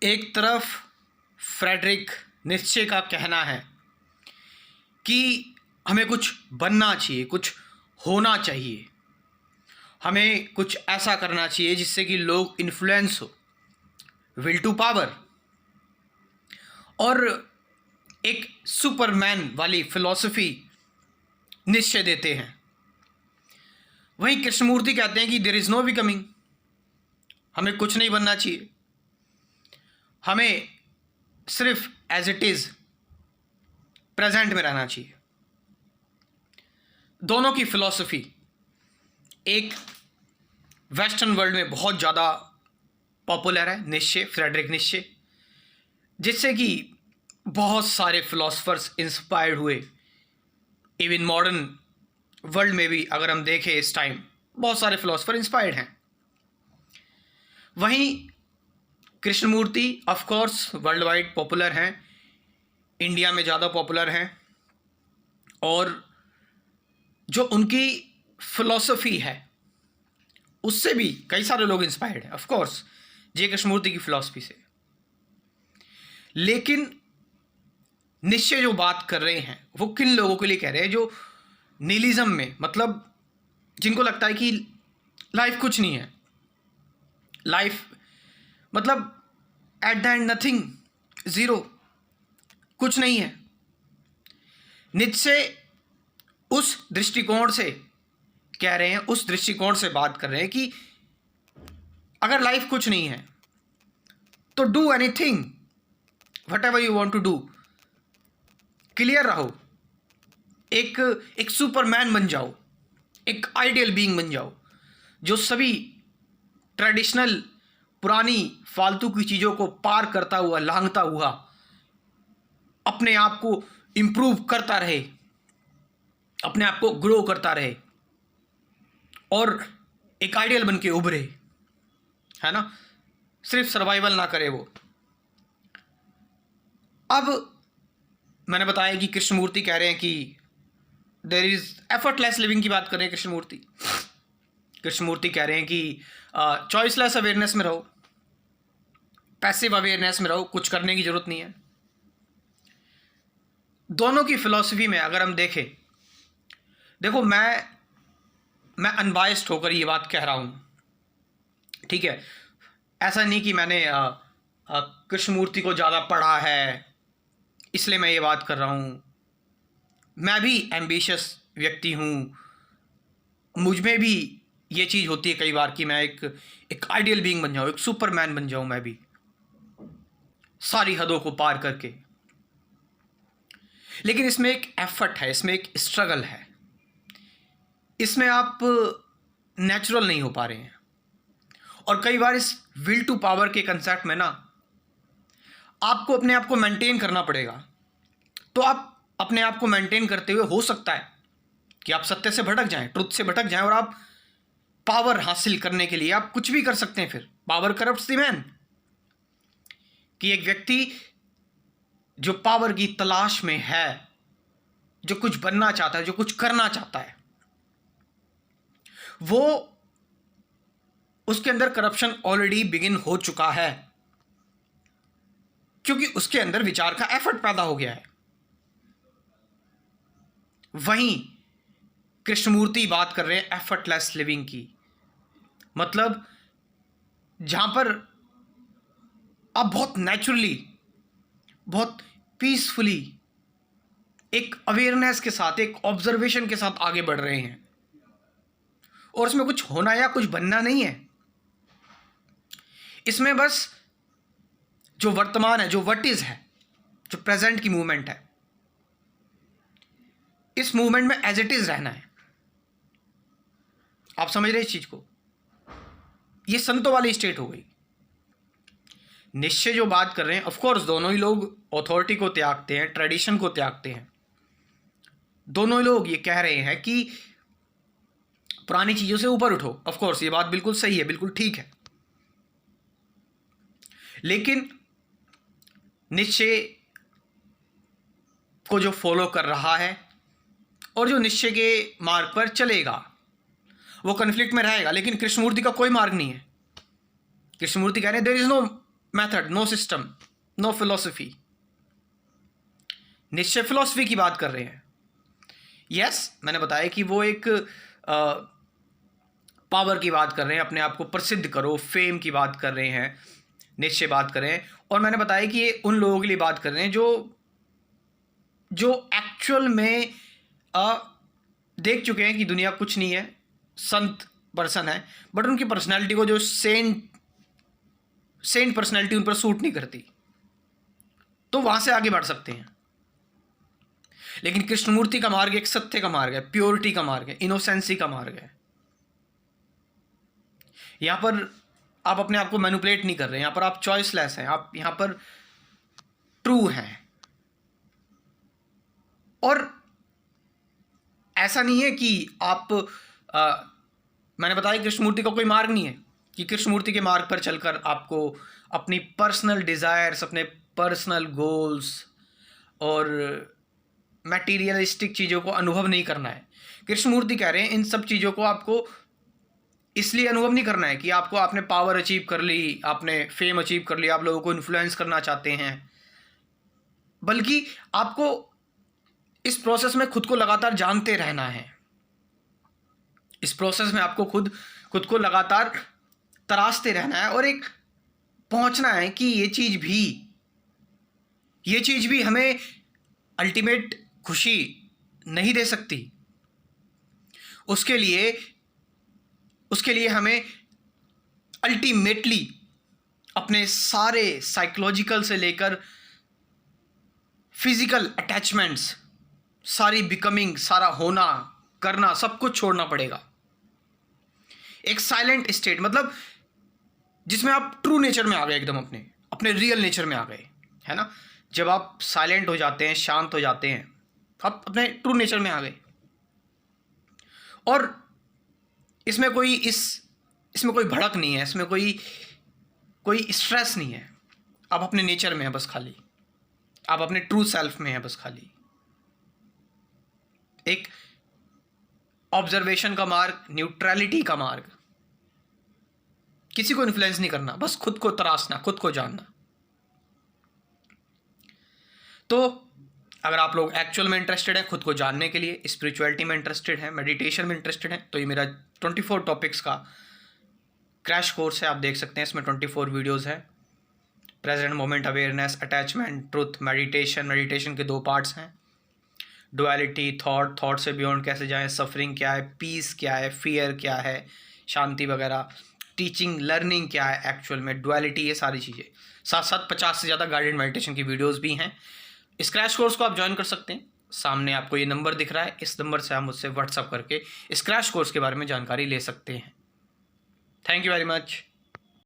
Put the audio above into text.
एक तरफ Frederick Nietzsche का कहना है कि हमें कुछ बनना चाहिए, कुछ होना चाहिए, हमें कुछ ऐसा करना चाहिए जिससे कि लोग इन्फ्लुएंस हो, विल टू पावर, और एक सुपरमैन वाली फिलॉसफी निश्चय देते हैं। वहीं कृष्णमूर्ति कहते हैं कि देयर इज़ नो बिकमिंग, हमें कुछ नहीं बनना चाहिए, हमें सिर्फ एज इट इज़ प्रेजेंट में रहना चाहिए। दोनों की फिलॉसफी एक वेस्टर्न वर्ल्ड में बहुत ज़्यादा पॉपुलर है, निश्चय, फ्रेडरिक निश्चय, जिससे कि बहुत सारे फिलोसफर्स इंस्पायर्ड हुए। इवन मॉडर्न वर्ल्ड में भी अगर हम देखें इस टाइम बहुत सारे फिलोसफर इंस्पायर्ड हैं। वहीं Krishnamurti of course world wide popular हैं, इंडिया में ज़्यादा पॉपुलर हैं, और जो उनकी फिलॉसफी है उससे भी कई सारे लोग इंस्पायर्ड हैं, ऑफ कोर्स जे कृष्णमूर्ति की फिलॉसफी से। लेकिन निश्चय जो बात कर रहे हैं वो किन लोगों के लिए कह रहे हैं जो निहिलिज्म में, मतलब जिनको लगता है कि लाइफ कुछ नहीं है, लाइफ मतलब at the end nothing, zero, कुछ नहीं है। निश्चय उस दृष्टिकोण से कह रहे हैं, उस दृष्टिकोण से बात कर रहे हैं कि अगर लाइफ कुछ नहीं है तो do anything, whatever you want to do, clear रहो, एक सुपरमैन बन जाओ, एक आइडियल बीइंग बन जाओ जो सभी ट्रेडिशनल पुरानी फालतू की चीज़ों को पार करता हुआ, लांघता हुआ अपने आप को इम्प्रूव करता रहे, अपने आप को ग्रो करता रहे और एक आइडियल बन के उभरे, है ना, सिर्फ सर्वाइवल ना करे वो। अब मैंने बताया कि कृष्णमूर्ति कह रहे हैं कि देयर इज एफर्टलेस लिविंग की बात कर रहे हैं कृष्णमूर्ति। कृष्णमूर्ति कह रहे हैं कि चॉइसलेस अवेयरनेस में रहो, पैसिव अवेयरनेस में रहो, कुछ करने की जरूरत नहीं है। दोनों की फिलॉसफी में अगर हम देखें, देखो मैं अनबायस्ड होकर ये बात कह रहा हूँ, ठीक है, ऐसा नहीं कि मैंने कृष्णमूर्ति को ज़्यादा पढ़ा है इसलिए मैं ये बात कर रहा हूँ। मैं भी एम्बिशियस व्यक्ति हूँ, मुझ में भी ये चीज़ होती है कई बार कि मैं एक आइडियल बीइंग बन जाऊँ, एक सुपरमैन बन जाऊँ, मैं भी सारी हदों को पार करके। लेकिन इसमें एक एफर्ट है, इसमें एक स्ट्रगल है, इसमें आप नेचुरल नहीं हो पा रहे हैं। और कई बार इस विल टू पावर के कंसेप्ट में ना आपको अपने आप को मेंटेन करना पड़ेगा। तो आप अपने आप को मेंटेन करते हुए हो सकता है कि आप सत्य से भटक जाएं, ट्रुथ से भटक जाएं, और आप पावर हासिल करने के लिए आप कुछ भी कर सकते हैं। फिर पावर करप्ट्स द मैन, कि एक व्यक्ति जो पावर की तलाश में है, जो कुछ बनना चाहता है, जो कुछ करना चाहता है, वो उसके अंदर करप्शन ऑलरेडी बिगिन हो चुका है, क्योंकि उसके अंदर विचार का एफर्ट पैदा हो गया है। वहीं कृष्णमूर्ति बात कर रहे हैं एफर्टलेस लिविंग की, मतलब जहां पर आप बहुत नेचुरली, बहुत पीसफुली, एक अवेयरनेस के साथ, एक ऑब्जर्वेशन के साथ आगे बढ़ रहे हैं, और इसमें कुछ होना या कुछ बनना नहीं है। इसमें बस जो वर्तमान है, जो व्हाट इज है, जो प्रेजेंट की मूवमेंट है, इस मूवमेंट में एज इट इज रहना है। आप समझ रहे इस चीज को? ये संतों वाली स्टेट हो गई। निश्चय जो बात कर रहे हैं, ऑफ कोर्स दोनों ही लोग अथॉरिटी को त्यागते हैं, ट्रेडिशन को त्यागते हैं। दोनों ही लोग ये कह रहे हैं कि पुरानी चीजों से ऊपर उठो। ऑफ कोर्स ये बात बिल्कुल सही है, बिल्कुल ठीक है। लेकिन निश्चय को जो फॉलो कर रहा है और जो निश्चय के मार्ग पर चलेगा वो कन्फ्लिक्ट में रहेगा। लेकिन कृष्णमूर्ति का कोई मार्ग नहीं है। कृष्णमूर्ति कह रहे हैं there is no method, no system, no philosophy. निश्चय फिलॉसफी की बात कर रहे हैं। यस, मैंने बताया कि वो एक पावर की बात कर रहे हैं, अपने आप को प्रसिद्ध करो, फेम की बात कर रहे हैं, निश्चय बात कर रहे हैं। और मैंने बताया कि ये उन लोगों के लिए बात कर रहे हैं जो एक्चुअल में देख चुके हैं कि दुनिया कुछ नहीं है, संत पर्सन है, बट उनकी पर्सनैलिटी को, जो सेंट पर्सनैलिटी उन पर सूट नहीं करती, तो वहां से आगे बढ़ सकते हैं। लेकिन कृष्णमूर्ति का मार्ग एक सत्य का मार्ग है, प्योरिटी का मार्ग है, इनोसेंसी का मार्ग है। यहां पर आप अपने आप को मैनिपुलेट नहीं कर रहे, यहां पर आप चॉइसलेस हैं, आप यहां पर ट्रू हैं। और ऐसा नहीं है कि आप मैंने बताया कृष्णमूर्ति का कोई मार्ग नहीं है कि कृष्णमूर्ति के मार्ग पर चलकर आपको अपनी पर्सनल डिजायर्स, अपने पर्सनल गोल्स और मटेरियलिस्टिक चीज़ों को अनुभव नहीं करना है। कृष्णमूर्ति कह रहे हैं इन सब चीज़ों को आपको इसलिए अनुभव नहीं करना है कि आपने पावर अचीव कर ली, आपने फेम अचीव कर लिया, आप लोगों को इन्फ्लुएंस करना चाहते हैं, बल्कि आपको इस प्रोसेस में खुद को लगातार जानते रहना है। इस प्रोसेस में आपको खुद को लगातार तराशते रहना है और एक पहुंचना है कि ये चीज भी हमें अल्टीमेट खुशी नहीं दे सकती। उसके लिए हमें अल्टीमेटली अपने सारे साइकोलॉजिकल से लेकर फिजिकल अटैचमेंट्स, सारी बिकमिंग, सारा होना करना, सब कुछ छोड़ना पड़ेगा। एक साइलेंट स्टेट, मतलब जिसमें आप ट्रू नेचर में आ गए, एकदम अपने रियल नेचर में आ गए, है ना। जब आप साइलेंट हो जाते हैं, शांत हो जाते हैं, आप अपने ट्रू नेचर में आ गए। और इसमें कोई भड़क नहीं है, इसमें कोई स्ट्रेस नहीं है। आप अपने नेचर में हैं बस, खाली आप अपने ट्रू सेल्फ में हैं बस, खाली एक ऑब्जर्वेशन का मार्ग, न्यूट्रलिटी का मार्ग, किसी को इन्फ्लुएंस नहीं करना, बस खुद को तराशना, खुद को जानना। तो अगर आप लोग एक्चुअल में इंटरेस्टेड हैं, खुद को जानने के लिए, स्पिरिचुअलिटी में इंटरेस्टेड हैं, मेडिटेशन में इंटरेस्टेड हैं, तो ये मेरा 24 टॉपिक्स का क्रैश कोर्स है, आप देख सकते हैं। इसमें 24 वीडियोस हैं। Present moment awareness, attachment, truth, meditation के 2 पार्ट्स हैं। डुअलिटी, थॉट से बियॉन्ड कैसे जाएं, सफरिंग क्या है, पीस क्या है, फियर क्या है, शांति वगैरह, टीचिंग, लर्निंग क्या है एक्चुअल में, डुअलिटी, ये सारी चीज़ें। साथ साथ 50 से ज़्यादा गाइडेड मेडिटेशन की वीडियोस भी हैं। इस क्रैश कोर्स को आप ज्वाइन कर सकते हैं। सामने आपको ये नंबर दिख रहा है, इस नंबर से आप मुझसे व्हाट्सअप करके इस क्रैश कोर्स के बारे में जानकारी ले सकते हैं। Thank you very much.